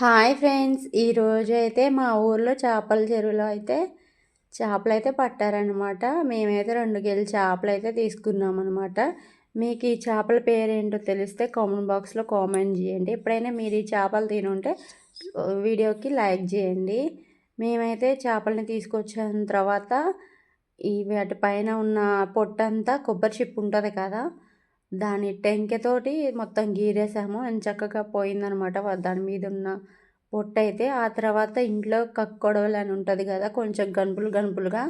Hi friends, ఈరోజు అయితే మా ఊర్లో చేపల చెరువులో అయితే చేపలైతే పట్టారనమాట. మేమైతే 2 కేజీల చేపలైతే తీసుకున్నామన్నమాట. మీకు ఈ చేపల పేరేంటో తెలిస్తే కామెంట్ బాక్స్లో కామెంట్ చేయండి. ఎప్పుడైనా మీరు ఈ చేపలు తినుంటే వీడియోకి లైక్ చేయండి. మేమైతే చేపలని తీసుకొచ్చిన తర్వాత వాటిపైన ఉన్న పొట్టంతా కొబ్బరి చిప్పు ఉంటుంది కదా, దాని టెంకెతోటి మొత్తం గీరేసాము. ఎంచక్కగా పోయిందనమాట దాని మీద ఉన్న పొట్టయితే. ఆ తర్వాత ఇంట్లో కక్కొడవలు అని ఉంటుంది కదా, కొంచెం గనుపులు గనుపులుగా,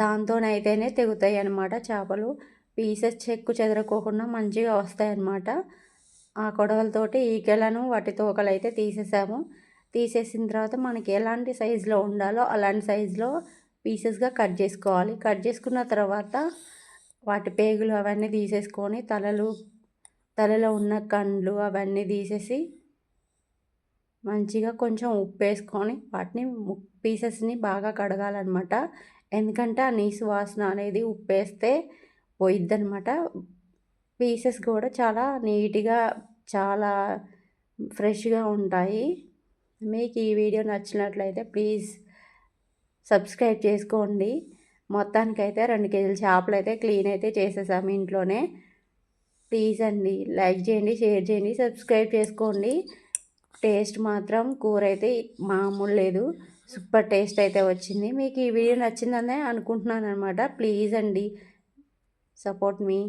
దాంతోనైతేనే తెగుతాయి అన్నమాట చేపలు. పీసెస్ చెక్కు చెదరకోకుండా మంచిగా వస్తాయన్నమాట. ఆ కొడవలతోటి ఈకెలను వాటి తోకలు అయితే తీసేసాము. తీసేసిన తర్వాత మనకి ఎలాంటి సైజులో ఉండాలో అలాంటి సైజులో పీసెస్గా కట్ చేసుకోవాలి. కట్ చేసుకున్న తర్వాత వాటి పేగులు అవన్నీ తీసేసుకొని తలలో ఉన్న కండ్లు అవన్నీ తీసేసి మంచిగా కొంచెం ఉప్పు వేసుకొని వాటిని పీసెస్ని బాగా కడగాలన్నమాట. ఎందుకంటే ఆ నీసు వాసన అనేది ఉప్పు వేస్తే పోయిద్దనమాట. పీసెస్ కూడా చాలా నీట్గా, చాలా ఫ్రెష్గా ఉంటాయి. మీకు ఈ వీడియో నచ్చినట్లయితే ప్లీజ్ సబ్స్క్రైబ్ చేసుకోండి. మొత్తానికైతే 2 కేజీల చేపలు అయితే క్లీన్ అయితే చేసేసాము ఇంట్లోనే. ప్లీజ్ అండి, లైక్ చేయండి, షేర్ చేయండి, సబ్స్క్రైబ్ చేసుకోండి. టేస్ట్ మాత్రం కూర అయితే మామూలు లేదు, సూపర్ టేస్ట్ అయితే వచ్చింది. మీకు ఈ వీడియో నచ్చిందనే అనుకుంటున్నాను అనమాట. ప్లీజ్ అండి, సపోర్ట్ మీ.